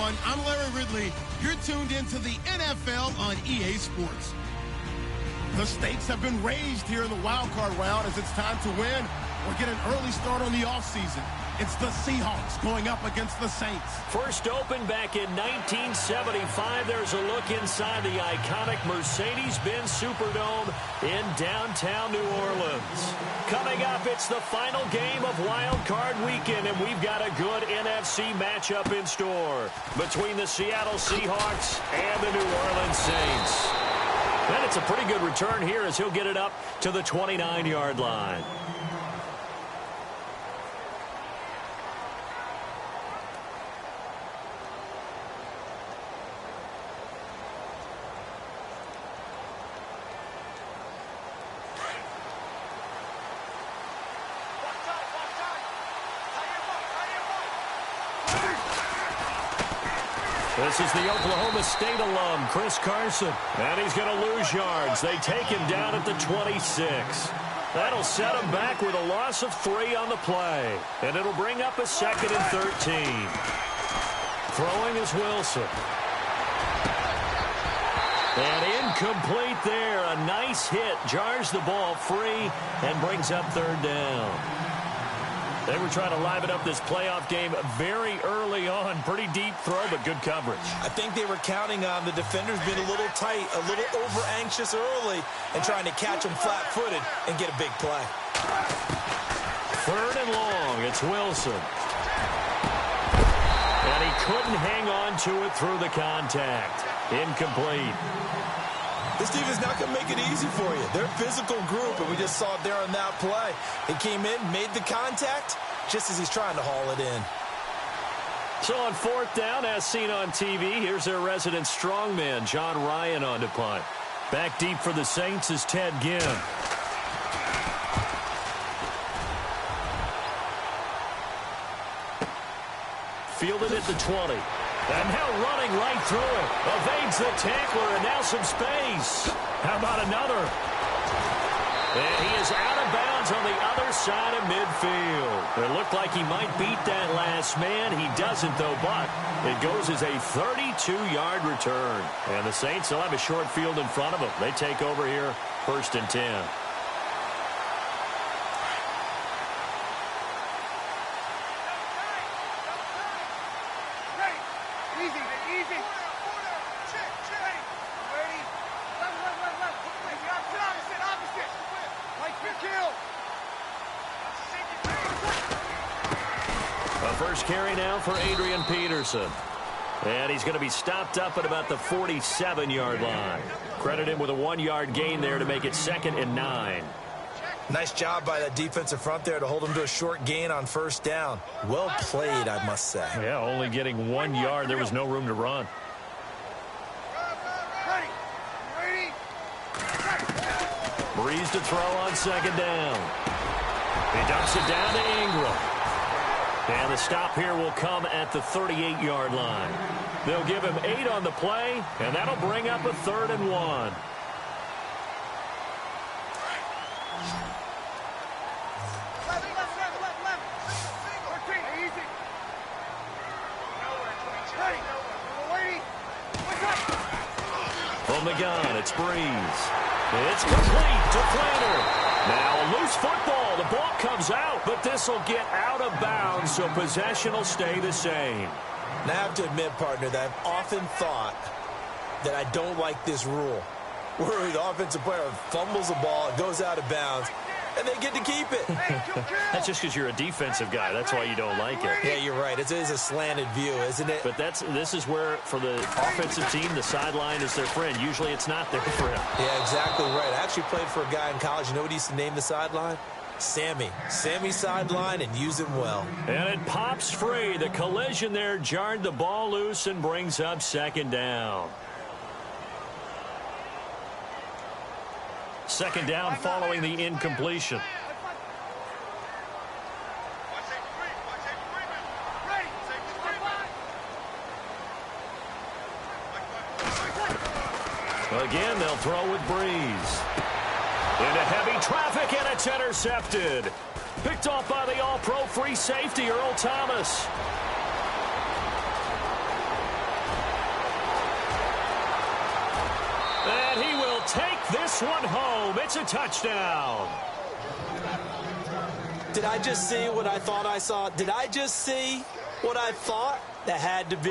everyone. I'm Larry Ridley. You're tuned into the NFL on EA Sports. The stakes have been raised here in the wild card round as it's time to win or get an early start on the offseason. It's the Seahawks going up against the Saints. First opened back in 1975. There's a look inside the iconic Mercedes-Benz Superdome in downtown New Orleans. Coming up, it's the final game of Wild Card Weekend, and we've got a good NFC matchup in store between the Seattle Seahawks and the New Orleans Saints. And it's a pretty good return here as he'll get it up to the 29-yard line. This is the Oklahoma State alum, Chris Carson. And he's going to lose yards. They take him down at the 26. That'll set him back with a loss of 3 on the play. And it'll bring up a 2nd and 13. Throwing is Wilson. And incomplete there. A nice hit. Jars the ball free and brings up 3rd down. They were trying to liven up this playoff game very early on. Pretty deep throw, but good coverage. I think they were counting on the defenders being a little tight, a little over-anxious early, and trying to catch them flat-footed and get a big play. 3rd and long. It's Wilson. And he couldn't hang on to it through the contact. Incomplete. This team is not going to make it easy for you. They're a physical group, and we just saw it there on that play. He came in, made the contact, just as he's trying to haul it in. So on 4th down, as seen on TV, here's their resident strongman, John Ryan, on to punt. Back deep for the Saints is Ted Ginn. Fielded at the 20. And now running right through it. Evades the tackler, and now some space. How about another? And he is out of bounds on the other side of midfield. It looked like he might beat that last man. He doesn't, though, but it goes as a 32-yard return. And the Saints will have a short field in front of them. They take over here, 1st and 10. First carry now for Adrian Peterson. And he's going to be stopped up at about the 47-yard line. Credit him with a 1-yard gain there to make it 2nd and 9. Nice job by that defensive front there to hold him to a short gain on 1st down. Well played, I must say. Yeah, only getting 1 yard. There was no room to run. Breeze to throw on 2nd down. He dumps it down to Ingram. And the stop here will come at the 38-yard line. They'll give him 8 on the play, and that'll bring up a 3rd and 1. From the gun, it's Breeze. It's complete to Flanner. Now a loose football. The ball comes out, but this will get out of bounds, so possession will stay the same. Now I have to admit, partner, that I've often thought that I don't like this rule, where the offensive player fumbles the ball, it goes out of bounds, and they get to keep it. That's just because you're a defensive guy. That's why you don't like it. Yeah, you're right. It is a slanted view, isn't it? But this is where, for the offensive team, the sideline is their friend. Usually it's not their friend. Yeah, exactly right. I actually played for a guy in college. You know what he used to name the sideline? Sammy. Sammy sideline, and use him well. And it pops free. The collision there jarred the ball loose and brings up 2nd down. 2nd down following the incompletion. Again, they'll throw with Breeze. Into heavy traffic, and it's intercepted. Picked off by the all-pro free safety, Earl Thomas. this one home. It's a touchdown. Did I just see what I thought I saw? Did I just see what I thought? That had to be.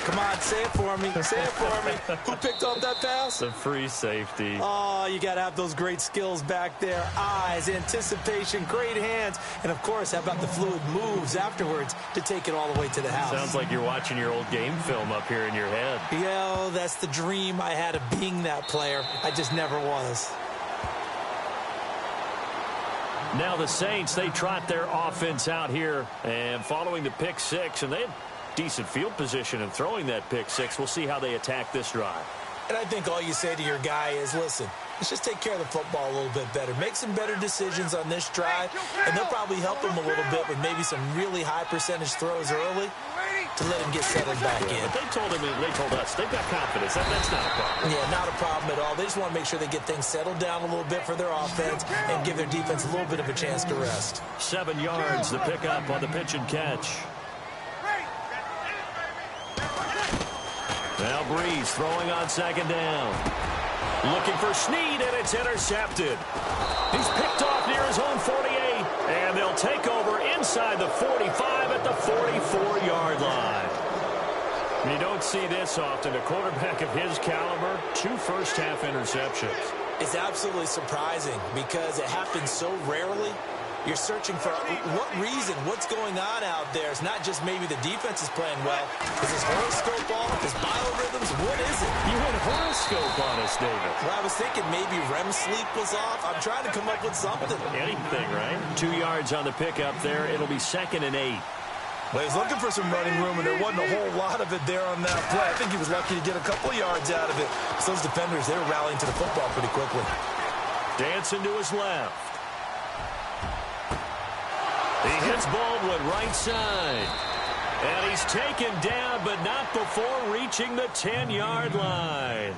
Come on, say it for me. Say it for me. Who picked off that pass? The free safety. Oh, you got to have those great skills back there. Eyes, anticipation, great hands. And, of course, how about the fluid moves afterwards to take it all the way to the house? Sounds like you're watching your old game film up here in your head. Yo, that's the dream I had of being that player. I just never was. Now the Saints, they trot their offense out here and following the pick six, and they had decent field position in throwing that pick six. We'll see how they attack this drive. And I think all you say to your guy is, listen, let's just take care of the football a little bit better. Make some better decisions on this drive, and they'll probably help him a little bit with maybe some really high percentage throws early to let him get settled back in. But they told us, they've got confidence. That's not a problem. Yeah, not a problem at all. They just want to make sure they get things settled down a little bit for their offense and give their defense a little bit of a chance to rest. 7 yards, the pickup on the pitch and catch. Now Breeze throwing on second down. Looking for Snead, and it's intercepted. He's picked off near his own 48, and they'll take over inside the 45 at the 44-yard line. You don't see this often. A quarterback of his caliber, 2 first-half interceptions. It's absolutely surprising because it happens so rarely. You're searching for what reason, what's going on out there. It's not just maybe the defense is playing well. Is his horoscope off? His biorhythms? What is it? You had a horoscope on us, David. Well, I was thinking maybe REM sleep was off. I'm trying to come up with something. Anything, right? 2 yards on the pickup there. It'll be 2nd and 8. Well, he's looking for some running room, and there wasn't a whole lot of it there on that play. I think he was lucky to get a couple of yards out of it. So those defenders, they were rallying to the football pretty quickly. Dancing to his left. He hits Baldwin right side. And he's taken down, but not before reaching the 10-yard line.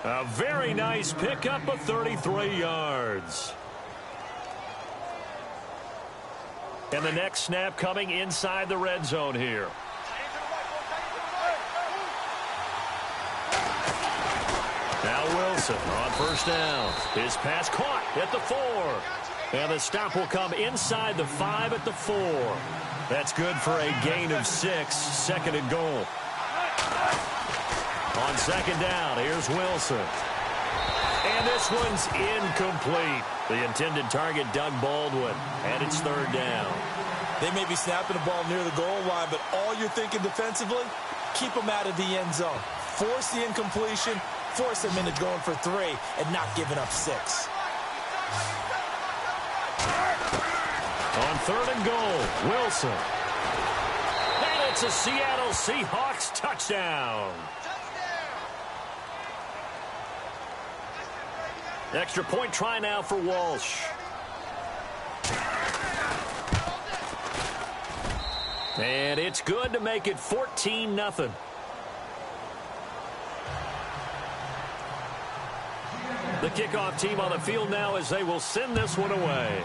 A very nice pickup of 33 yards. And the next snap coming inside the red zone here. Now Wilson on first down. His pass caught at the 4. And the stop will come inside the 5 at the 4. That's good for a gain of 6. 2nd and goal. On second down, here's Wilson. And this one's incomplete. The intended target, Doug Baldwin. And it's 3rd down. They may be snapping the ball near the goal line, but all you're thinking defensively, keep them out of the end zone. Force the incompletion, force them into going for 3, and not giving up 6. On 3rd and goal, Wilson. And it's a Seattle Seahawks touchdown. Extra point try now for Walsh. And it's good to make it 14-0. The kickoff team on the field now as they will send this one away.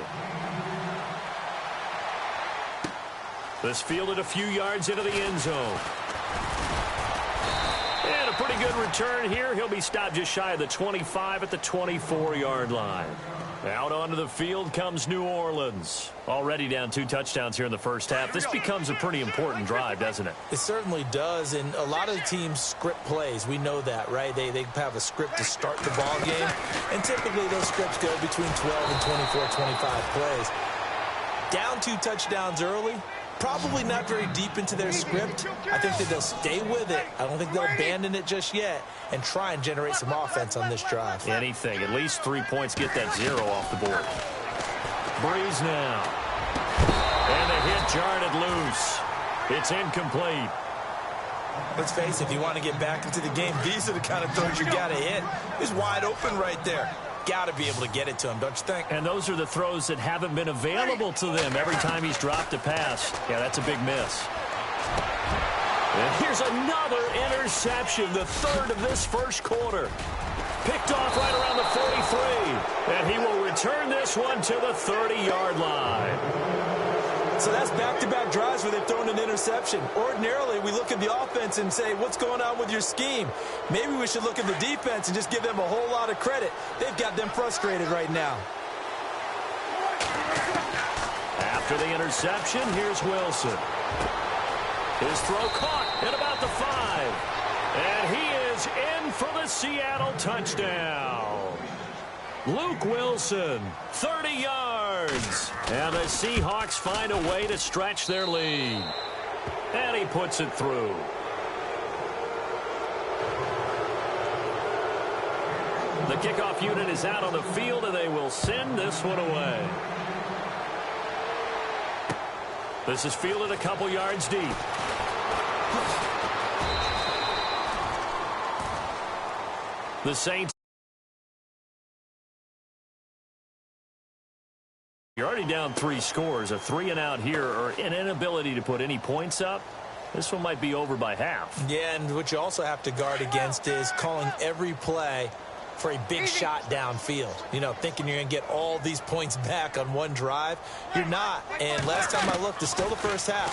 This fielded a few yards into the end zone. And a pretty good return here. He'll be stopped just shy of the 25 at the 24-yard line. Out onto the field comes New Orleans. Already down 2 touchdowns here in the first half. This becomes a pretty important drive, doesn't it? It certainly does, and a lot of the teams script plays. We know that, right? They have a script to start the ball game, and typically those scripts go between 12 and 24, 25 plays. Down 2 touchdowns early, probably not very deep into their script. I think that they'll stay with it. I don't think they'll abandon it just yet and try and generate some offense on this drive. Anything. At least 3 points. Get that 0 off the board. Breeze now. And the hit jarred loose. It's incomplete. Let's face it, if you want to get back into the game, these are the kind of throws you got to hit. He's wide open right there. Got to be able to get it to him, don't you think? And those are the throws that haven't been available to them every time he's dropped a pass. Yeah, that's a big miss. And here's another interception, the 3rd of this first quarter. Picked off right around the 43. And he will return this one to the 30-yard line. So that's back-to-back drives where they've thrown an interception. Ordinarily, we look at the offense and say, what's going on with your scheme? Maybe we should look at the defense and just give them a whole lot of credit. They've got them frustrated right now. After the interception, here's Wilson. His throw caught at about the 5. And he is in for the Seattle touchdown. Luke Wilson, 30 yards. And the Seahawks find a way to stretch their lead. And he puts it through. The kickoff unit is out on the field, and they will send this one away. This is fielded a couple yards deep. The Saints. You're already down 3 scores. A 3-and-out here, or an inability to put any points up. This one might be over by half. Yeah, and what you also have to guard against is calling every play for a big shot downfield. You know, thinking you're going to get all these points back on one drive. You're not. And last time I looked, it's still the first half.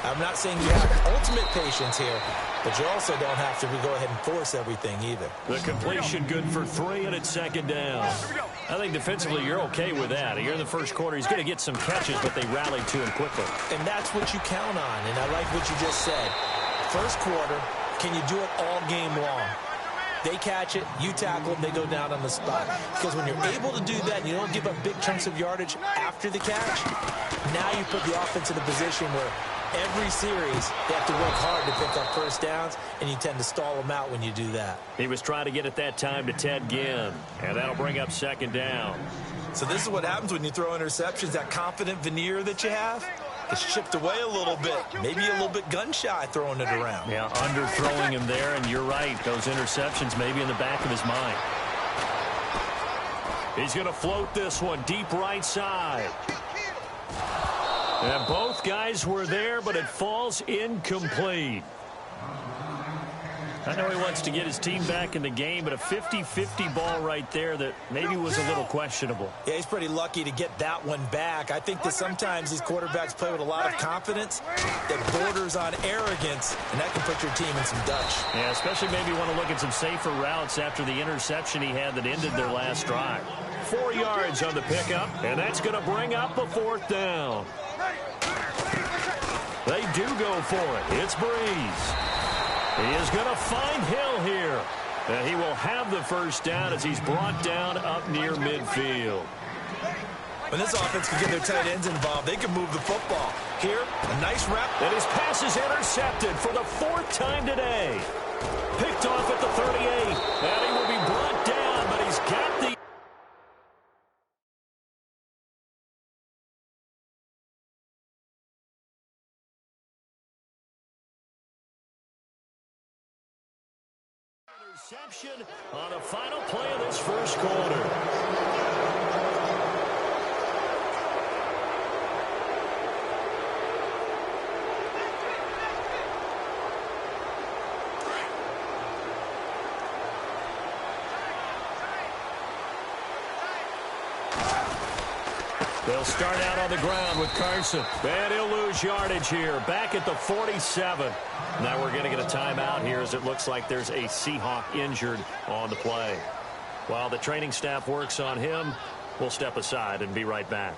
I'm not saying you have ultimate patience here, but you also don't have to go ahead and force everything either. The completion good for 3, and it's second down. I think defensively you're okay with that. Here in the first quarter, he's going to get some catches, but they rallied to him quickly. And that's what you count on, and I like what you just said. First quarter, can you do it all game long? They catch it, you tackle them, they go down on the spot. Because when you're able to do that and you don't give up big chunks of yardage after the catch, now you put the offense in a position where every series they have to work hard to pick up first downs, and you tend to stall them out when you do that. He was trying to get at that time to Ted Ginn, and that'll bring up second down. So this is what happens when you throw interceptions. That confident veneer that you have is chipped away a little bit. Maybe a little bit gun-shy throwing it around. Yeah, underthrowing him there, and you're right. Those interceptions may be in the back of his mind. He's going to float this one deep right side. And both guys were there, but it falls incomplete. I know he wants to get his team back in the game, but a 50-50 ball right there that maybe was a little questionable. Yeah, he's pretty lucky to get that one back. I think that sometimes these quarterbacks play with a lot of confidence that borders on arrogance, and that can put your team in some Dutch. Yeah, especially maybe want to look at some safer routes after the interception he had that ended their last drive. 4 yards on the pickup, and that's going to bring up a 4th down. They do go for it. It's Breeze. He is going to find Hill here. And he will have the first down as he's brought down up near midfield. When this offense can get their tight ends involved, they can move the football. Here, a nice wrap. And his pass is intercepted for the 4th time today. Picked off at the 38. And he will be brought down, but he's got the... interception on the final play of this first quarter. They'll start out on the ground with Carson. And he'll lose yardage here. Back at the 47. Now we're going to get a timeout here as it looks like there's a Seahawk injured on the play. While the training staff works on him, we'll step aside and be right back.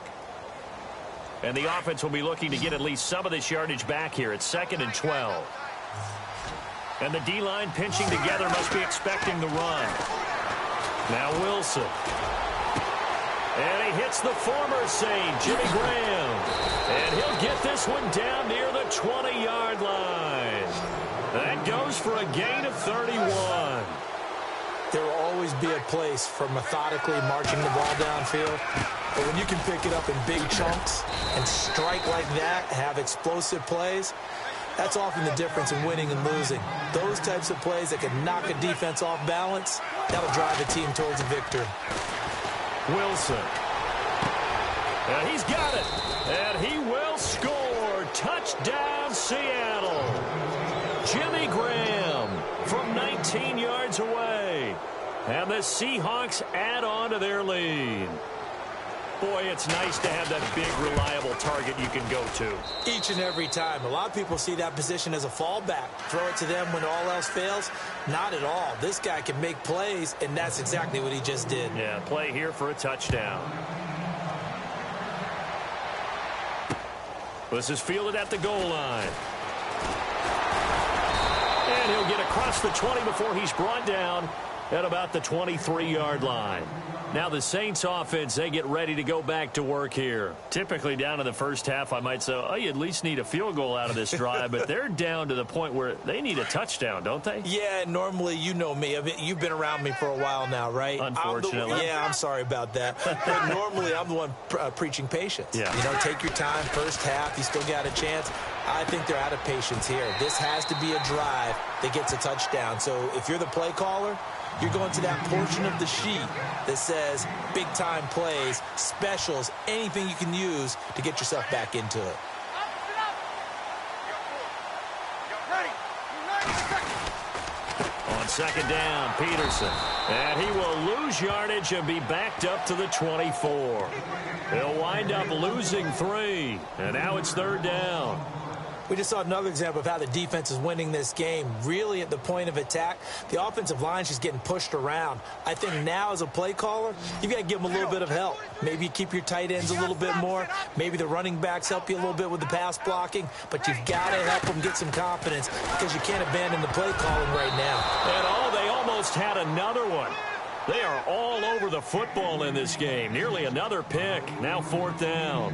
And the offense will be looking to get at least some of this yardage back here. It's 2nd and 12. And the D-line pinching together must be expecting the run. Now Wilson. And he hits the former Saint, Jimmy Graham. And he'll get this one down near the 20-yard line. That goes for a gain of 31. There will always be a place for methodically marching the ball downfield. But when you can pick it up in big chunks and strike like that, have explosive plays, that's often the difference in winning and losing. Those types of plays that can knock a defense off balance, that'll drive the team towards a victory. Wilson. And he's got it. And he will score. Touchdown, Seattle. Jimmy Graham from 19 yards away. And the Seahawks add on to their lead. Boy, it's nice to have that big, reliable target you can go to. Each and every time. A lot of people see that position as a fallback. Throw it to them when all else fails. Not at all. This guy can make plays, and that's exactly what he just did. Yeah, play here for a touchdown. This is fielded at the goal line. And he'll get across the 20 before he's brought down at about the 23-yard line. Now the Saints offense, they get ready to go back to work here. Typically down in the first half, I might say, oh, you at least need a field goal out of this drive, but they're down to the point where they need a touchdown, don't they? Yeah, normally, you know me. I mean, you've been around me for a while now, right? Unfortunately. I'm sorry about that. But normally, I'm the one preaching patience. Yeah. You know, take your time, first half, you still got a chance. I think they're out of patience here. This has to be a drive that gets a touchdown. So if you're the play caller, you're going to that portion of the sheet that says big-time plays, specials, anything you can use to get yourself back into it. On second down, Peterson. And he will lose yardage and be backed up to the 24. He'll wind up losing 3. And now it's third down. We just saw another example of how the defense is winning this game. Really at the point of attack, the offensive line is just getting pushed around. I think now as a play caller, you've got to give them a little bit of help. Maybe you keep your tight ends a little bit more. Maybe the running backs help you a little bit with the pass blocking. But you've got to help them get some confidence because you can't abandon the play calling right now. And they almost had another one. They are all over the football in this game. Nearly another pick. Now fourth down.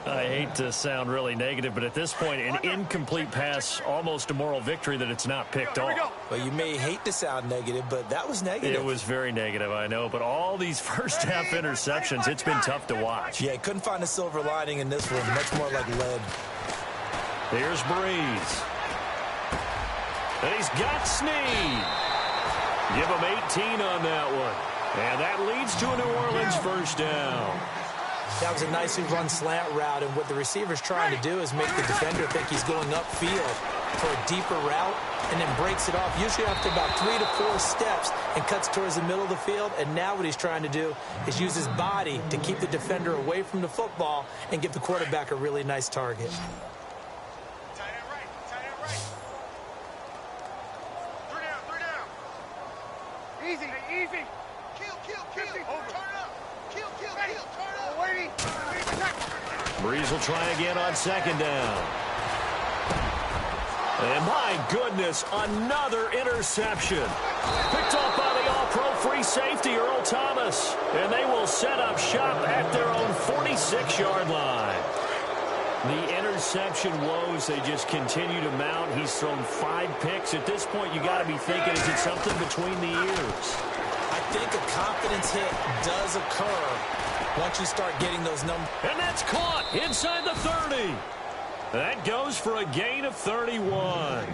I hate to sound really negative, but at this point, an incomplete pass, almost a moral victory that it's not picked off. Well, you may hate to sound negative, but that was negative. It was very negative, I know, but all these first-half interceptions, it's been tough to watch. Yeah, couldn't find a silver lining in this one. Much more like lead. Here's Breeze. And he's got Snead. Give him 18 on that one. And that leads to a New Orleans first down. That was a nicely run slant route, and what the receiver's trying to do is make the defender think he's going upfield for a deeper route and then breaks it off, usually after about 3 to 4 steps, and cuts towards the middle of the field. And now what he's trying to do is use his body to keep the defender away from the football and give the quarterback a really nice target. Tight end right. Tight end right. 3 down. Easy. Easy. Kill. Over. Turn up. Kill. Turn up. Waiting. Breeze will try again on second down. And my goodness, another interception. Picked off by the all-pro free safety, Earl Thomas. And they will set up shop at their own 46-yard line. The interception woes, they just continue to mount. He's thrown 5 picks. At this point, you got to be thinking, is it something between the ears? I think a confidence hit does occur once you start getting those numbers. And that's caught inside the 30. That goes for a gain of 31.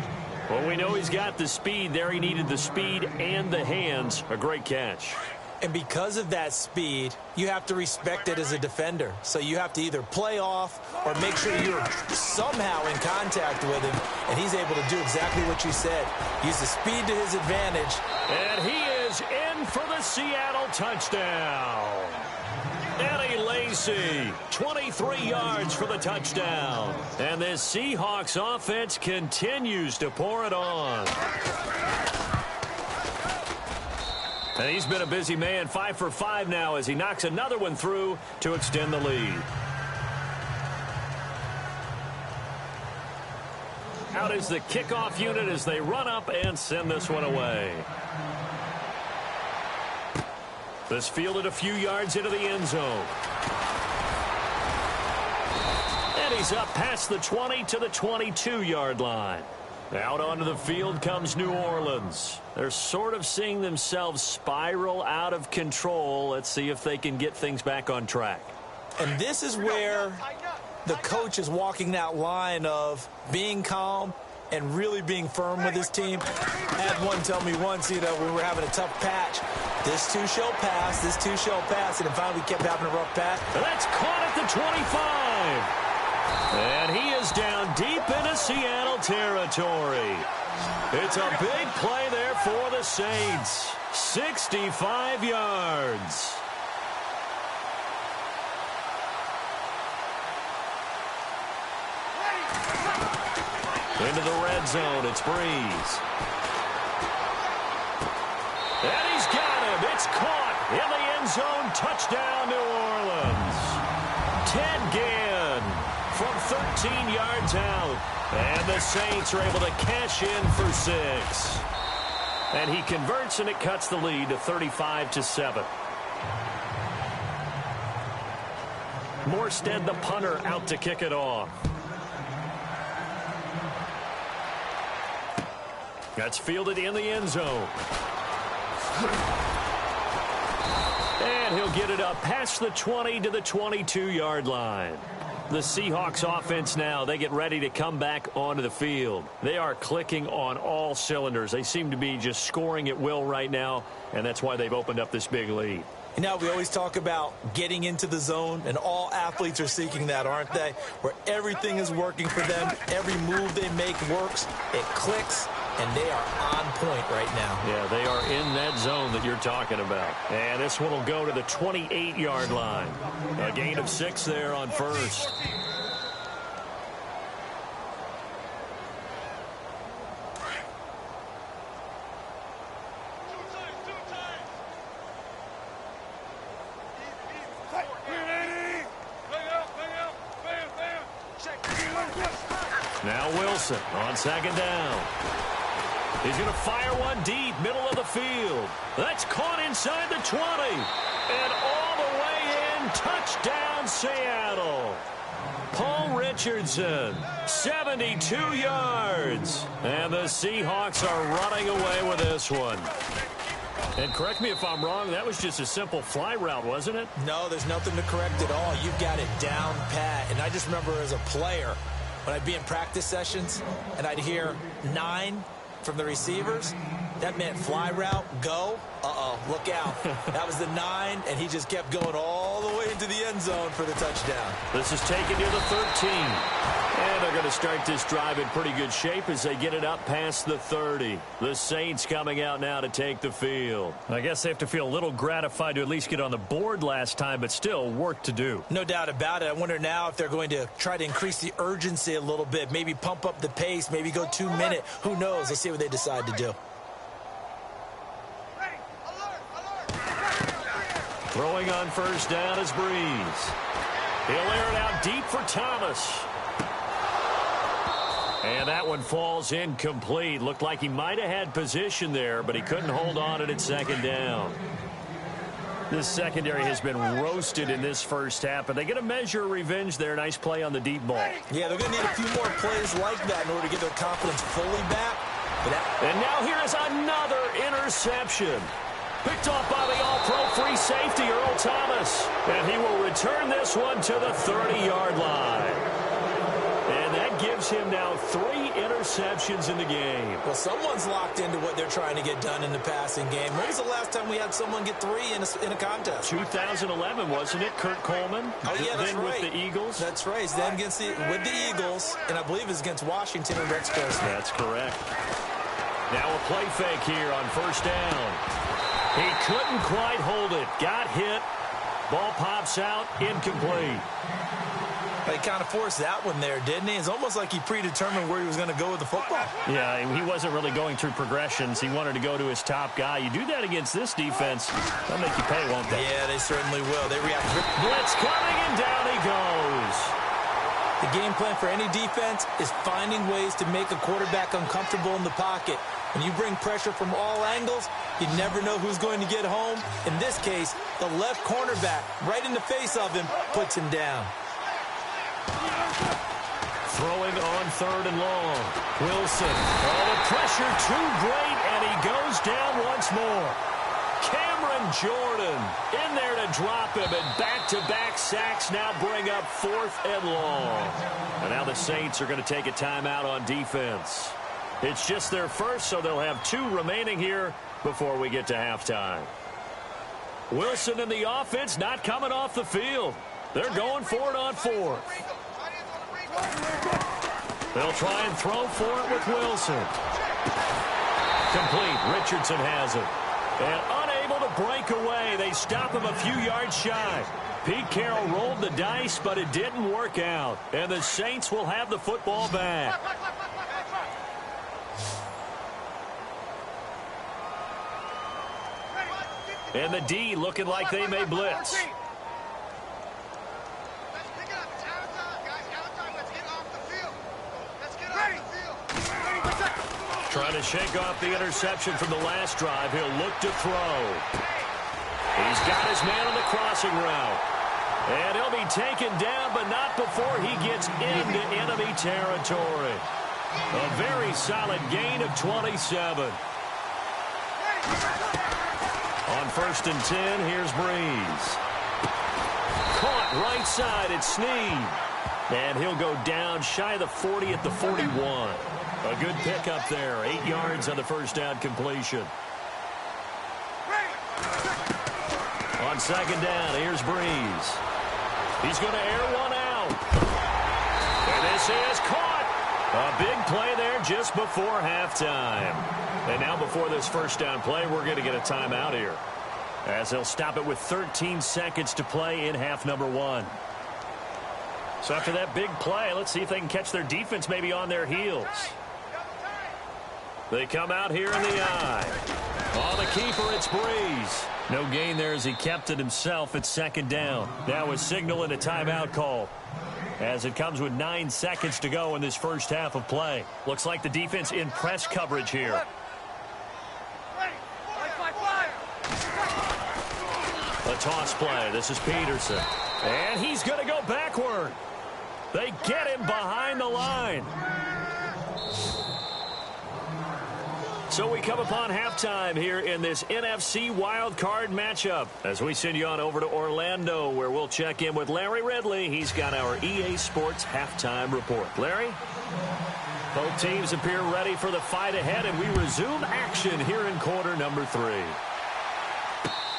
Well, we know he's got the speed there. He needed the speed and the hands. A great catch. And because of that speed, you have to respect it as a defender. So you have to either play off or make sure you're somehow in contact with him. And he's able to do exactly what you said. Use the speed to his advantage. And he is in for the Seattle touchdown. Eddie Lacy, 23 yards for the touchdown. And this Seahawks offense continues to pour it on. And he's been a busy man, 5 for 5 now as he knocks another one through to extend the lead. Out is the kickoff unit as they run up and send this one away. This fielded a few yards into the end zone. And he's up past the 20 to the 22-yard line. Out onto the field comes New Orleans. They're sort of seeing themselves spiral out of control. Let's see if they can get things back on track. And this is where the coach is walking that line of being calm and really being firm with his team. I had one tell me once, we were having a tough patch. This too shall pass, this too shall pass, and finally we kept having a rough patch. And that's caught at the 25. And he is down deep into Seattle territory. It's a big play there for the Saints. 65 yards. Into the red zone, it's Breeze. And he's got him. It's caught in the end zone. Touchdown, New Orleans. Ted Ginn from 13 yards out. And the Saints are able to cash in for 6. And he converts, and it cuts the lead to 35-7. Morstead, the punter, out to kick it off. That's fielded in the end zone. And he'll get it up past the 20 to the 22-yard line. The Seahawks offense now, they get ready to come back onto the field. They are clicking on all cylinders. They seem to be just scoring at will right now, and that's why they've opened up this big lead. You know, we always talk about getting into the zone, and all athletes are seeking that, aren't they? Where everything is working for them, every move they make works, it clicks, and they are on point right now. Yeah, they are in that zone that you're talking about. And this one will go to the 28-yard line. A gain of 6 there on first. Now Wilson on second down. He's going to fire one deep, middle of the field. That's caught inside the 20. And all the way in, touchdown Seattle. Paul Richardson, 72 yards. And the Seahawks are running away with this one. And correct me if I'm wrong, that was just a simple fly route, wasn't it? No, there's nothing to correct at all. You've got it down pat. And I just remember as a player, when I'd be in practice sessions and I'd hear 9 from the receivers, that meant fly route, go. Look out. That was the 9, and he just kept going all the way into the end zone for the touchdown. This is taken near the 13. And they're going to start this drive in pretty good shape as they get it up past the 30. The Saints coming out now to take the field. I guess they have to feel a little gratified to at least get on the board last time, but still work to do. No doubt about it. I wonder now if they're going to try to increase the urgency a little bit, maybe pump up the pace, maybe go 2 minute. Who knows? Let's see what they decide to do. Throwing on first down is Breeze. He'll air it out deep for Thomas. And that one falls incomplete. Looked like he might have had position there, but he couldn't hold on to it at second down. This secondary has been roasted in this first half, but they get a measure of revenge there. Nice play on the deep ball. Yeah, they're going to need a few more plays like that in order to get their confidence fully back. And now here is another interception. Picked off by the all-pro free safety, Earl Thomas. And he will return this one to the 30-yard line. And that gives him now 3 interceptions in the game. Well, someone's locked into what they're trying to get done in the passing game. When was the last time we had someone get 3 in a contest? 2011, wasn't it? Kurt Coleman. Oh, yeah, that's then right. With the Eagles. That's right. It's then with the Eagles, and I believe it's against Washington and Rex Grossman. That's correct. Now a play fake here on first down. He couldn't quite hold it. Got hit. Ball pops out. Incomplete. He kind of forced that one there, didn't he? It's almost like he predetermined where he was going to go with the football. Yeah, he wasn't really going through progressions. He wanted to go to his top guy. You do that against this defense, they'll make you pay, won't they? Yeah, they certainly will. They react. Blitz coming, and down he goes. The game plan for any defense is finding ways to make a quarterback uncomfortable in the pocket. When you bring pressure from all angles, you never know who's going to get home. In this case, the left cornerback, right in the face of him, puts him down. Throwing on third and long. Wilson. Oh, the pressure too great, and he goes down once more. Cameron Jordan in there to drop him, and back-to-back sacks now bring up 4th and long. And now the Saints are going to take a timeout on defense. It's just their first, so they'll have 2 remaining here before we get to halftime. Wilson and the offense not coming off the field. They're going for it on 4th. They'll try and throw for it with Wilson. Complete. Richardson has it. And unable to break away. They stop him a few yards shy. Pete Carroll rolled the dice, but it didn't work out. And the Saints will have the football back. And the D looking like they may blitz. Trying to shake off the interception from the last drive. He'll look to throw. He's got his man on the crossing route. And he'll be taken down, but not before he gets into enemy territory. A very solid gain of 27. On 1st and 10, here's Breeze. Caught right side, it's Snead. And he'll go down shy of the 40 at the 41. A good pickup there. 8 yards on the first down completion. On 2nd down, here's Breeze. He's going to air one out. And this is caught. A big play there just before halftime. And now before this first down play, we're going to get a timeout here, as they'll stop it with 13 seconds to play in half number 1. So after that big play, let's see if they can catch their defense maybe on their heels. They come out here in the eye. On the keeper, it's Breeze. No gain there as he kept it himself at 2nd down. That was signaling a timeout call, as it comes with 9 seconds to go in this first half of play. Looks like the defense in press coverage here. A toss play. This is Peterson. And he's going to go backward. They get him behind the line. So we come upon halftime here in this NFC wildcard matchup, as we send you on over to Orlando, where we'll check in with Larry Ridley. He's got our EA Sports halftime report. Larry? Both teams appear ready for the fight ahead, and we resume action here in quarter number 3.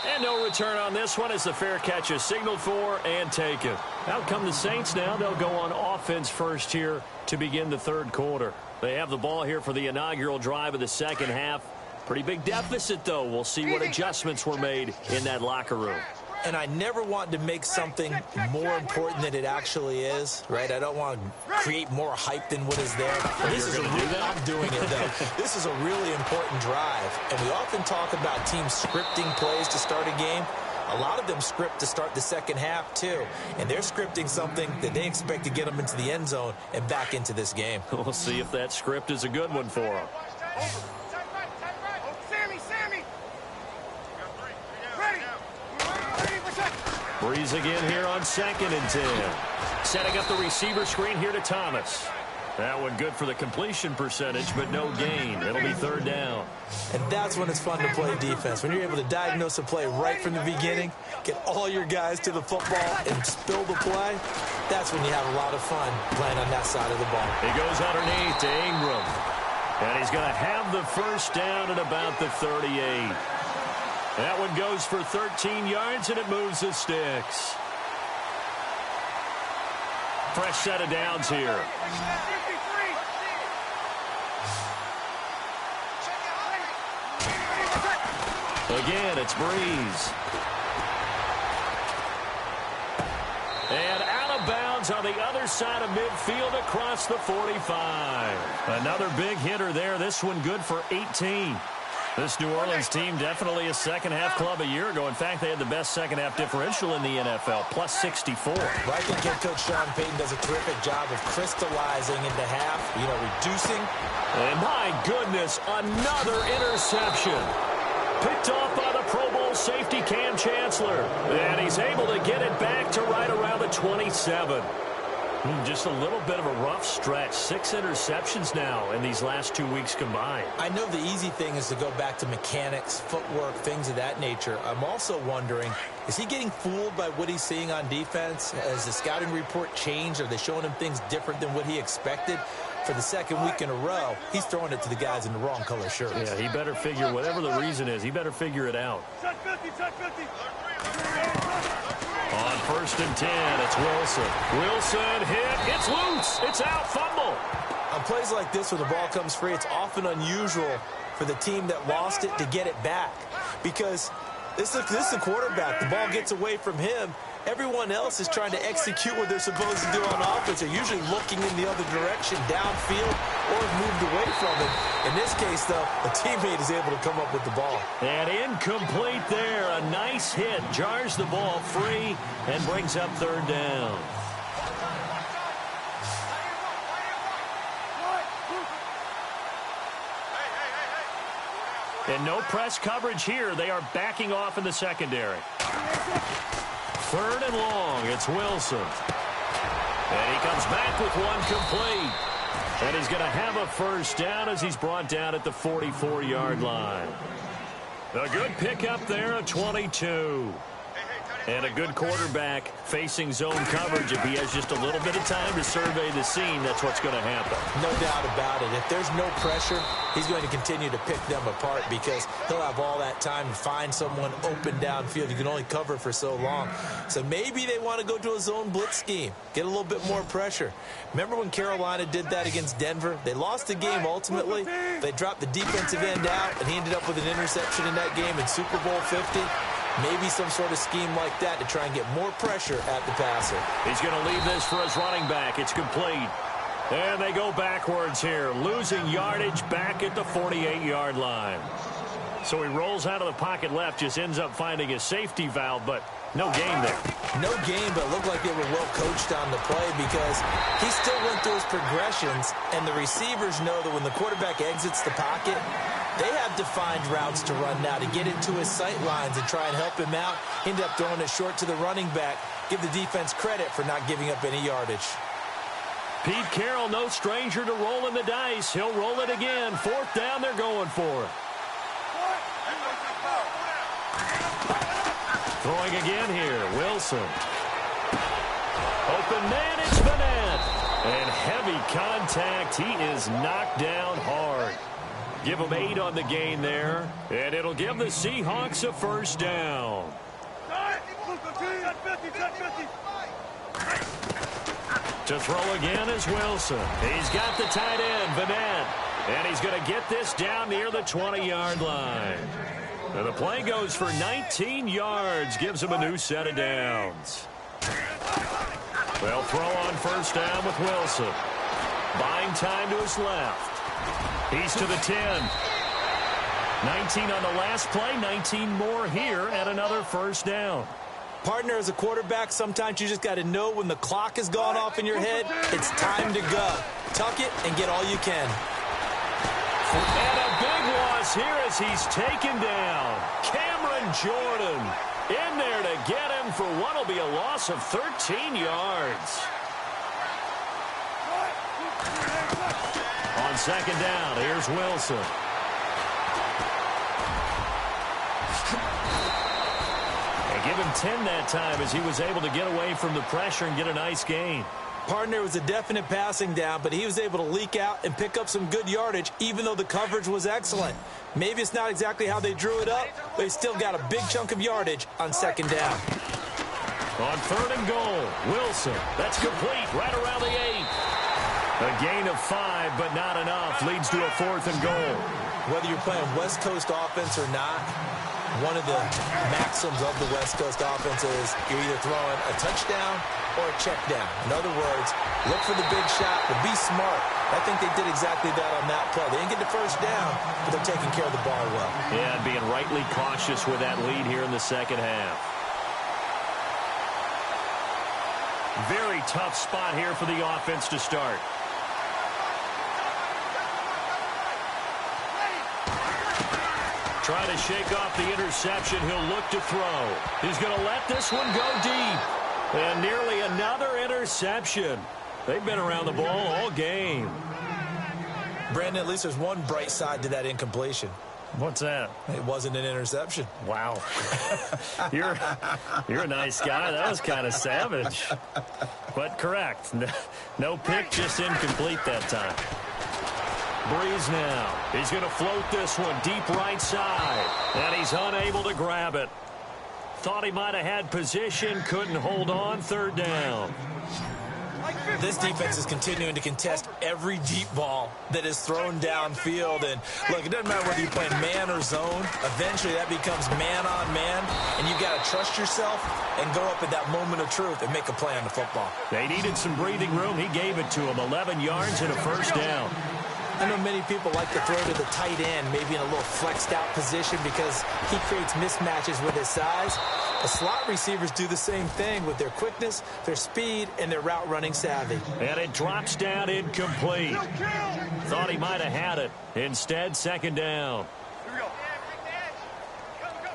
And no return on this one as the fair catch is signaled for and taken. Out come the Saints now. They'll go on offense first here to begin the 3rd quarter. They have the ball here for the inaugural drive of the second half. Pretty big deficit, though. We'll see what adjustments were made in that locker room. And I never want to make something more important than it actually is, right? I don't want to create more hype than what is there. This is I'm doing it, though. This is a really important drive. And we often talk about teams scripting plays to start a game. A lot of them script to start the second half, too. And they're scripting something that they expect to get them into the end zone and back into this game. We'll see if that script is a good one for them. Breeze again here on 2nd and 10. Setting up the receiver screen here to Thomas. That one good for the completion percentage, but no gain. It'll be 3rd down. And that's when it's fun to play defense. When you're able to diagnose a play right from the beginning, get all your guys to the football and spill the play, that's when you have a lot of fun playing on that side of the ball. He goes underneath to Ingram. And he's going to have the first down at about the 38. That one goes for 13 yards, and it moves the sticks. Fresh set of downs here. Again, it's Breeze. And out of bounds on the other side of midfield across the 45. Another big hitter there. This one good for 18. This New Orleans team definitely a second-half club a year ago. In fact, they had the best second-half differential in the NFL, plus 64. Well, I think head coach Sean Payton does a terrific job of crystallizing into half, reducing. And my goodness, another interception. Picked off by the Pro Bowl safety Cam Chancellor. And he's able to get it back to right around the 27. Just a little bit of a rough stretch. 6 interceptions now in these last 2 weeks combined. I know the easy thing is to go back to mechanics, footwork, things of that nature. I'm also wondering, is he getting fooled by what he's seeing on defense? Has the scouting report changed? Are they showing him things different than what he expected? For the 2nd week in a row, he's throwing it to the guys in the wrong color shirts. Yeah, he better figure, whatever the reason is, he better figure it out. On 1st and 10, it's Wilson. Wilson hit. It's loose. It's out. Fumble. On plays like this, when the ball comes free, it's often unusual for the team that lost it to get it back. Because this is the quarterback. The ball gets away from him, everyone else is trying to execute what they're supposed to do on offense. They're usually looking in the other direction, downfield, or moved away from it. In this case, though, a teammate is able to come up with the ball. And incomplete there. A nice hit. Jars the ball free and brings up third down. And no press coverage here. They are backing off in the secondary. Third and long. It's Wilson. And he comes back with one complete. And he's going to have a first down as he's brought down at the 44-yard line. A good pickup there, a 22. And a good quarterback facing zone coverage. If he has just a little bit of time to survey the scene, that's what's going to happen. No doubt about it. If there's no pressure, he's going to continue to pick them apart because he'll have all that time to find someone open downfield. You can only cover for so long. So maybe they want to go to a zone blitz scheme, get a little bit more pressure. Remember when Carolina did that against Denver? They lost the game ultimately. They dropped the defensive end out, and he ended up with an interception in that game in Super Bowl 50. Maybe some sort of scheme like that to try and get more pressure at the passer. He's going to leave this for his running back. It's complete. And they go backwards here, losing yardage back at the 48-yard line. So he rolls out of the pocket left, just ends up finding a safety valve, but no gain there. No gain, but it looked like they were well coached on the play because he still went through his progressions, and the receivers know that when the quarterback exits the pocket, they have defined routes to run now to get into his sight lines and try and help him out. End up throwing it short to the running back. Give the defense credit for not giving up any yardage. Pete Carroll, no stranger to rolling the dice. He'll roll it again. Fourth down, they're going for it. Throwing again here, Wilson. Open man, it's Mckinnon. And heavy contact. He is knocked down hard. Give him 8 on the gain there. And it'll give the Seahawks a first down. To throw again is Wilson. He's got the tight end, Mckinnon. And he's going to get this down near the 20-yard line. And the play goes for 19 yards. Gives him a new set of downs. They'll throw on first down with Wilson. Buying time to his left. He's to the 10. 19 on the last play, 19 more here, and another first down. Partner, as a quarterback, sometimes you just got to know when the clock has gone off in your head, it's time to go. Tuck it and get all you can. And a big loss here as he's taken down. Cameron Jordan in there to get him for what will be a loss of 13 yards. On second down, here's Wilson. And give him 10 that time as he was able to get away from the pressure and get a nice gain. Partner, was a definite passing down, but he was able to leak out and pick up some good yardage, even though the coverage was excellent. Maybe it's not exactly how they drew it up, but he still got a big chunk of yardage on second down. On third and goal, Wilson. That's complete right around the 8. A gain of 5, but not enough. Leads to a fourth and goal. Whether you're playing West Coast offense or not, one of the maxims of the West Coast offense is you're either throwing a touchdown or a check down. In other words, look for the big shot, but be smart. I think they did exactly that on that play. They didn't get the first down, but they're taking care of the ball well. Yeah, and being rightly cautious with that lead here in the second half. Very tough spot here for the offense to start. Trying to shake off the interception. He'll look to throw. He's going to let this one go deep. And nearly another interception. They've been around the ball all game. Brandon, at least there's one bright side to that incompletion. What's that? It wasn't an interception. Wow. You're a nice guy. That was kind of savage. But correct. No pick, just incomplete that time. Breeze now. He's going to float this one deep right side. And he's unable to grab it. Thought he might have had position. Couldn't hold on. Third down. this defense is continuing to contest every deep ball that is thrown downfield. And, look, it doesn't matter whether you're playing man or zone. Eventually, that becomes man-on-man, and you've got to trust yourself and go up at that moment of truth and make a play on the football. They needed some breathing room. He gave it to them. 11 yards and a first down. I know many people like to throw to the tight end, maybe in a little flexed out position because he creates mismatches with his size. The slot receivers do the same thing with their quickness, their speed, and their route running savvy. And it drops down incomplete. Thought he might have had it. Instead, second down. Here we go. Go.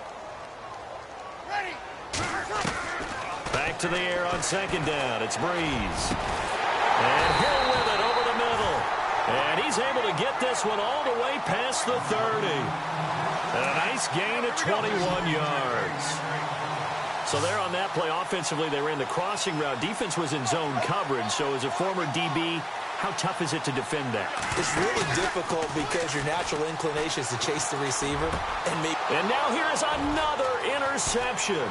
Ready. Back to the air on second down. It's Breeze. And Hill with it over the middle. And he's able to get this one all the way past the 30. And a nice gain of 21 yards. So there on that play, offensively, they ran the crossing route. Defense was in zone coverage. So as a former DB, how tough is it to defend that? It's really difficult because your natural inclination is to chase the receiver. And now here is another interception.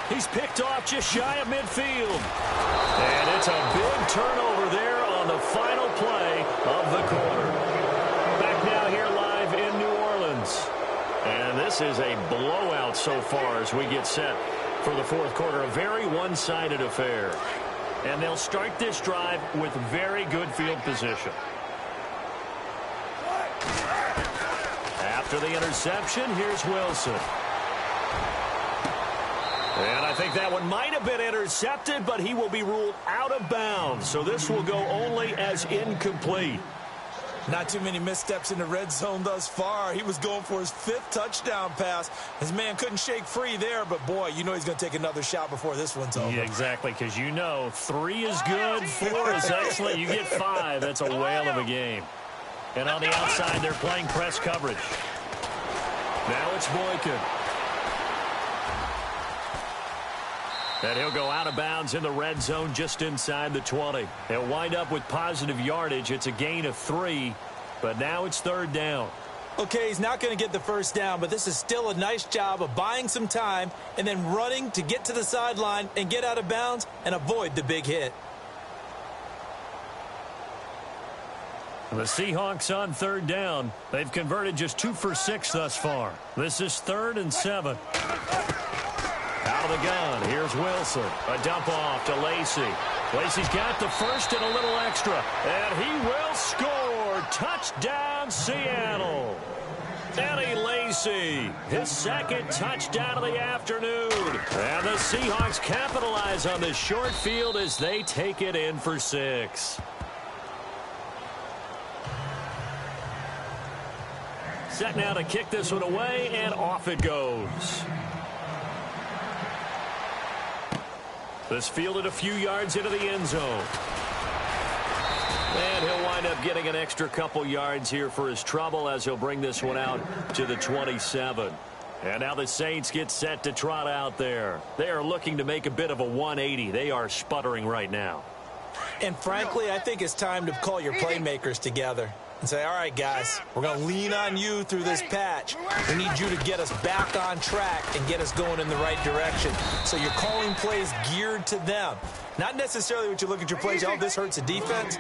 He's picked off just shy of midfield. And it's a big turnover there on the final play of the quarter. Back now here live in New Orleans. And this is a blowout so far as we get set for the fourth quarter. A very one-sided affair. And they'll start this drive with very good field position. After the interception, here's Wilson. And I think that one might have been intercepted, but he will be ruled out of bounds. So this will go only as incomplete. Not too many missteps in the red zone thus far. He was going for his 5th touchdown pass. His man couldn't shake free there, but, boy, you know he's going to take another shot before this one's over. Yeah, exactly, because you know 3 is good, 4 is excellent. You get 5. That's a whale of a game. And on the outside, they're playing press coverage. Now it's Boykin. And he'll go out of bounds in the red zone just inside the 20. He'll wind up with positive yardage. It's a gain of 3, but now it's third down. Okay, he's not going to get the first down, but this is still a nice job of buying some time and then running to get to the sideline and get out of bounds and avoid the big hit. The Seahawks on third down. They've converted just 2 for 6 thus far. This is 3rd and 7. Out of the gun, here's Wilson. A dump off to Lacy. Lacy's got the first and a little extra. And he will score. Touchdown, Seattle. Eddie Lacy, his 2nd touchdown of the afternoon. And the Seahawks capitalize on the short field as they take it in for 6. Set now to kick this one away, and off it goes. This fielded a few yards into the end zone. And he'll wind up getting an extra couple yards here for his trouble as he'll bring this one out to the 27. And now the Saints get set to trot out there. They are looking to make a bit of a 180. They are sputtering right now. And frankly, I think it's time to call your playmakers together and say, all right, guys, we're going to lean on you through this patch. We need you to get us back on track and get us going in the right direction. So you're calling plays geared to them. Not necessarily what you look at your plays, oh, this hurts the defense.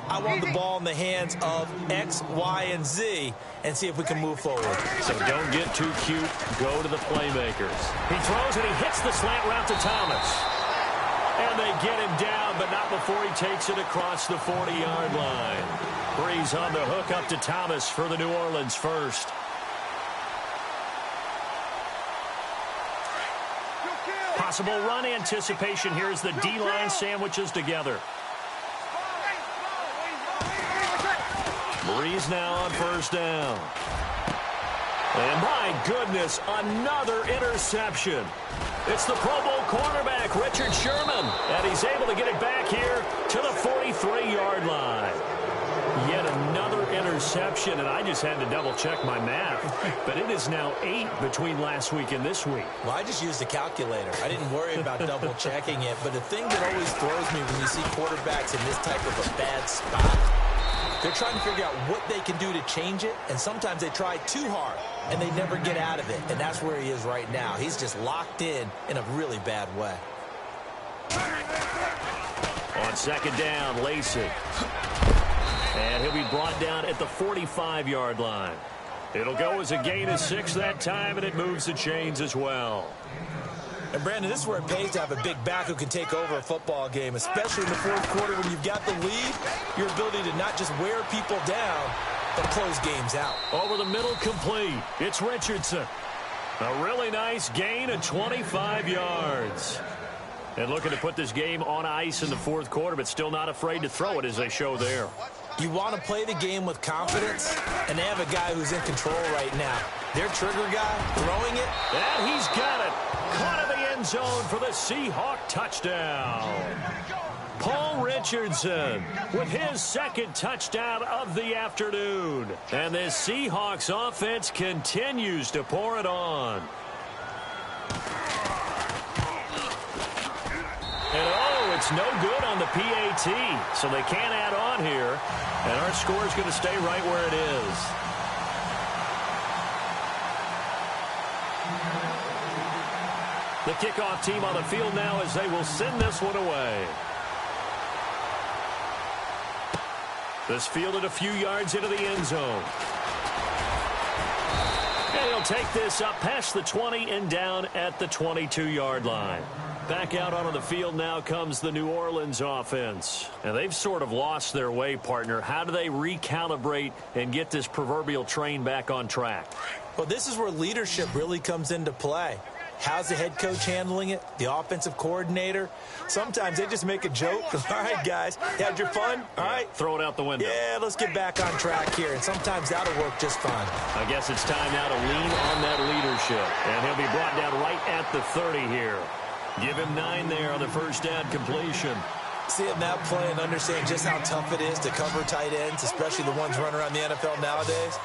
I want the ball in the hands of X, Y, and Z and see if we can move forward. So don't get too cute. Go to the playmakers. He throws and he hits the slant route to Thomas. And they get him down, but not before he takes it across the 40-yard line. Breeze on the hook up to Thomas for the New Orleans first. Possible run anticipation here as the D-line sandwiches together. Breeze now on first down. And my goodness, another interception. It's the Pro Bowl cornerback, Richard Sherman. And he's able to get it back here to the 43-yard line. Yet another interception, and I just had to double-check my math. But it is now 8 between last week and this week. Well, I just used a calculator. I didn't worry about double-checking it. But the thing that always throws me when you see quarterbacks in this type of a bad spot, they're trying to figure out what they can do to change it, and sometimes they try too hard, and they never get out of it. And that's where he is right now. He's just locked in a really bad way. On second down, Lacey. And he'll be brought down at the 45-yard line. It'll go as a gain of 6 that time, and it moves the chains as well. And, Brandon, this is where it pays to have a big back who can take over a football game, especially in the fourth quarter when you've got the lead. Your ability to not just wear people down, but close games out. Over the middle, complete. It's Richardson. A really nice gain of 25 yards. And looking to put this game on ice in the fourth quarter, but still not afraid to throw it as they show there. You want to play the game with confidence, and they have a guy who's in control right now. Their trigger guy throwing it. And he's got it. Caught in the end zone for the Seahawk touchdown. Paul Richardson with his second touchdown of the afternoon. And this Seahawks offense continues to pour it on. And oh, it's no good on the PAT. So they can't add on here. And our score is going to stay right where it is. The kickoff team on the field now as they will send this one away. This fielded a few yards into the end zone. And he'll take this up past the 20 and down at the 22-yard line. Back out onto the field now comes the New Orleans offense. And they've sort of lost their way, partner. How do they recalibrate and get this proverbial train back on track? Well, this is where leadership really comes into play. How's the head coach handling it? The offensive coordinator? Sometimes they just make a joke. All right, guys, you had your fun? All right. Throw it out the window. Yeah, let's get back on track here. And sometimes that'll work just fine. I guess it's time now to lean on that leadership. And he'll be brought down right at the 30 here. Give him 9 there on the first down completion. See him now play and understand just how tough it is to cover tight ends, especially the ones running around the NFL nowadays.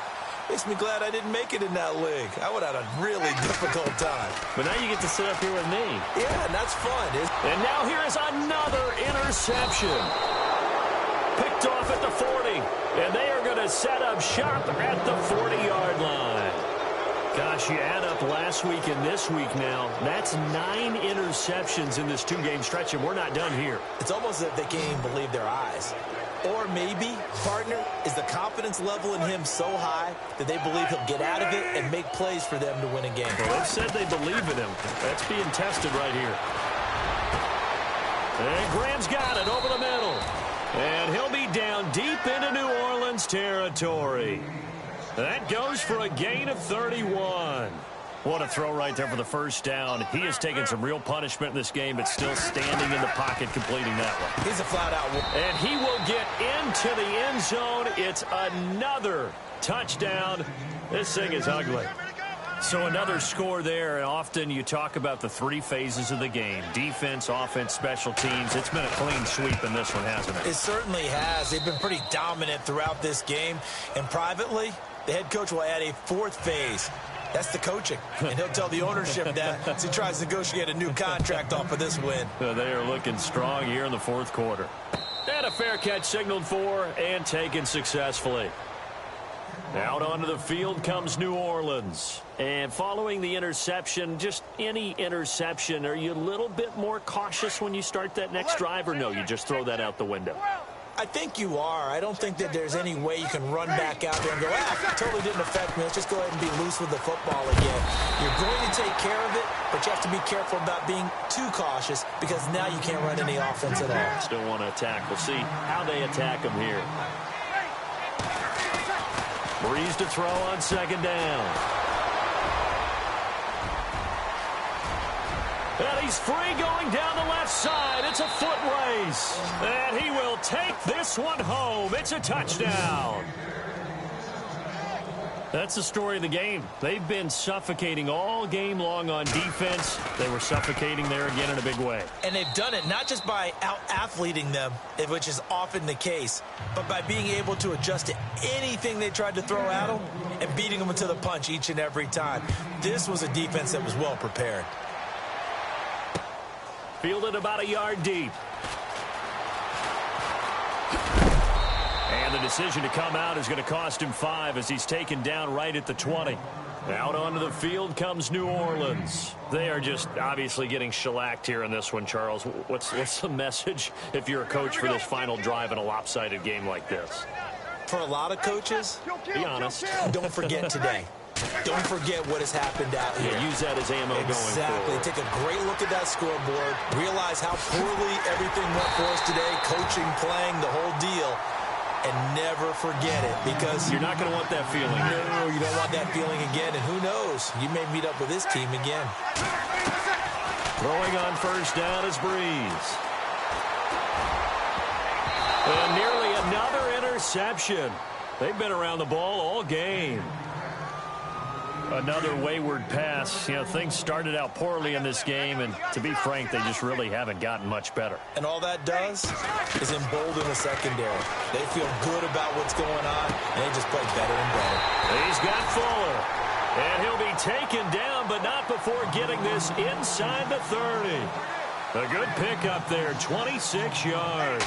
Makes me glad I didn't make it in that league. I would have had a really difficult time. But now you get to sit up here with me. Yeah, and that's fun. And now here is another interception. Picked off at the 40. And they are going to set up shop at the 40-yard line. Gosh, you add up last week and this week now. That's 9 interceptions in this 2-game stretch, and we're not done here. It's almost as if they can't even believe their eyes. Or maybe, partner, is the confidence level in him so high that they believe he'll get out of it and make plays for them to win a game. Well, they've said they believe in him. That's being tested right here. And Graham's got it over the middle. And he'll be down deep into New Orleans territory. That goes for a gain of 31. What a throw right there for the first down. He has taken some real punishment in this game, but still standing in the pocket completing that one. He's a flat-out. And he will get into the end zone. It's another touchdown. This thing is ugly. So another score there, and often you talk about the 3 phases of the game. Defense, offense, special teams. It's been a clean sweep in this one, hasn't it? It certainly has. They've been pretty dominant throughout this game. And privately, the head coach will add a 4th phase. That's the coaching. And he'll tell the ownership that as he tries to negotiate a new contract off of this win. They are looking strong here in the fourth quarter. And a fair catch signaled for and taken successfully. Out onto the field comes New Orleans. And following the interception, just any interception, are you a little bit more cautious when you start that next drive, or no, you just throw that out the window? I think you are. I don't think that there's any way you can run back out there and go, totally didn't affect me. Let's just go ahead and be loose with the football again. You're going to take care of it, but you have to be careful about being too cautious because now you can't run any offense at all. Still want to attack. We'll see how they attack him here. Breeze to throw on second down. And he's free going down the left side. It's a foot race. And he will take this one home. It's a touchdown. That's the story of the game. They've been suffocating all game long on defense. They were suffocating there again in a big way. And they've done it not just by out-athleting them, which is often the case, but by being able to adjust to anything they tried to throw at them and beating them to the punch each and every time. This was a defense that was well prepared. Fielded about a yard deep. And the decision to come out is going to cost him 5 as he's taken down right at the 20. Out onto the field comes New Orleans. They are just obviously getting shellacked here in this one, Charles. What's the message if you're a coach for this final drive in a lopsided game like this? For a lot of coaches, be honest, don't forget today. Don't forget what has happened out here. Use that as ammo going forward. Exactly. Take a great look at that scoreboard. Realize how poorly everything went for us today. Coaching, playing, the whole deal. And never forget it, because you're not going to want that feeling. No, you don't want that feeling again. And who knows? You may meet up with this team again. Throwing on first down is Breeze. And nearly another interception. They've been around the ball all game. Another wayward pass. You know, things started out poorly in this game, and to be frank, they just really haven't gotten much better. And all that does is embolden the secondary. They feel good about what's going on, and they just play better and better. He's got Fuller, and he'll be taken down, but not before getting this inside the 30. A good pickup there, 26 yards.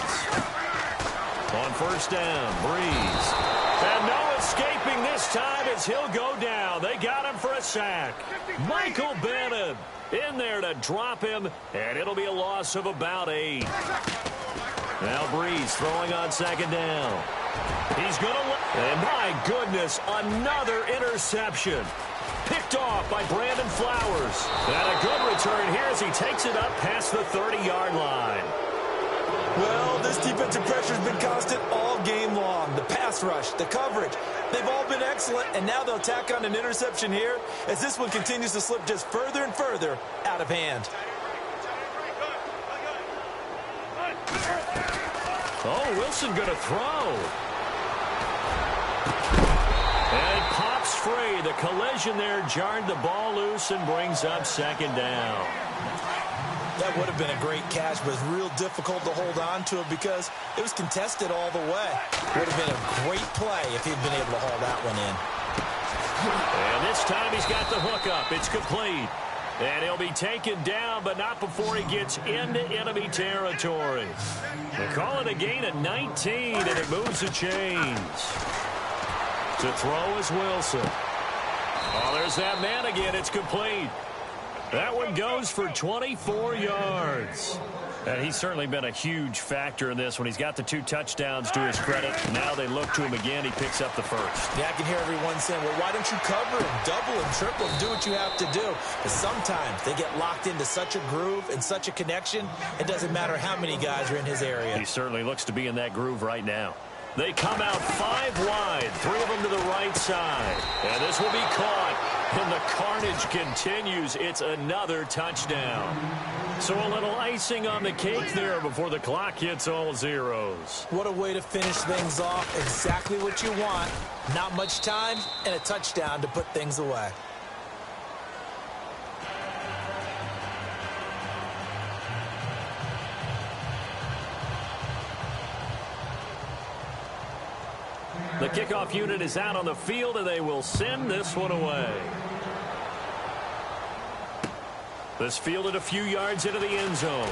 On first down, Breeze. And no escaping this time as he'll go down. They got him for a sack. Michael Bennett in there to drop him, and it'll be a loss of about 8. Now Breeze throwing on second down. He's going to... And my goodness, another interception. Picked off by Brandon Flowers. And a good return here as he takes it up past the 30-yard line. Well, this defensive pressure has been constant all game long. The pass rush, the coverage, they've all been excellent, and now they'll tack on an interception here as this one continues to slip just further and further out of hand. Oh, Wilson going to throw. And it pops free. The collision there jarred the ball loose and brings up second down. That would have been a great catch, but it's real difficult to hold on to it because it was contested all the way. Would have been a great play if he'd been able to haul that one in. And this time he's got the hook up. It's complete. And he'll be taken down, but not before he gets into enemy territory. They call it a gain of 19, and it moves the chains. To throw is Wilson. Oh, there's that man again. It's complete. That one goes for 24 yards. And he's certainly been a huge factor in this when he's got the 2 touchdowns to his credit. Now they look to him again. He picks up the first. Yeah, I can hear everyone saying, well, why don't you cover him, double him, triple him, do what you have to do. But sometimes they get locked into such a groove and such a connection, it doesn't matter how many guys are in his area. He certainly looks to be in that groove right now. They come out 5 wide, 3 of them to the right side. And this will be caught. And the carnage continues. It's another touchdown. So a little icing on the cake there before the clock hits all zeros. What a way to finish things off. Exactly what you want. Not much time and a touchdown to put things away. The kickoff unit is out on the field, and they will send this one away. This fielded a few yards into the end zone.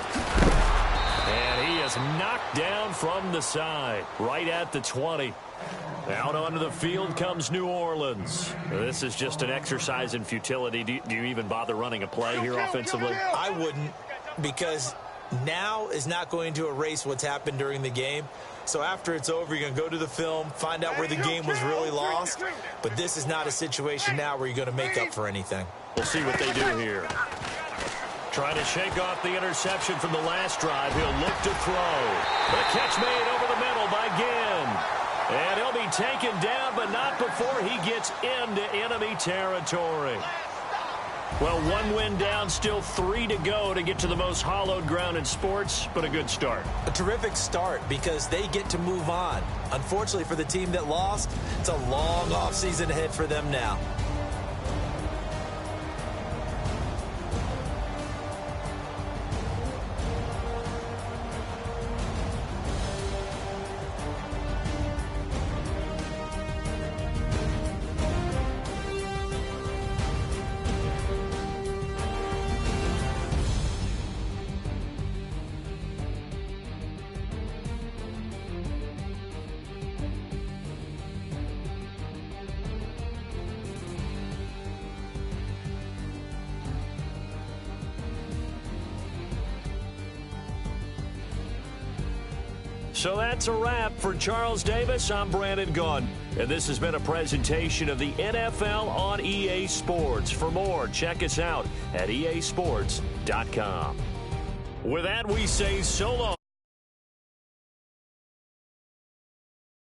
And he is knocked down from the side, right at the 20. Out onto the field comes New Orleans. This is just an exercise in futility. Do you even bother running a play here offensively? I wouldn't, because now is not going to erase what's happened during the game. So after it's over, you're going to go to the film, find out where the game was really lost. But this is not a situation now where you're going to make up for anything. We'll see what they do here. Trying to shake off the interception from the last drive. He'll look to throw. The catch made over the middle by Ginn. And he'll be taken down, but not before he gets into enemy territory. Well, 1 win down, still 3 to go to get to the most hallowed ground in sports, but a good start. A terrific start because they get to move on. Unfortunately for the team that lost, it's a long offseason ahead for them now. So that's a wrap. For Charles Davis, I'm Brandon Gunn. And this has been a presentation of the NFL on EA Sports. For more, check us out at easports.com. With that, we say so long.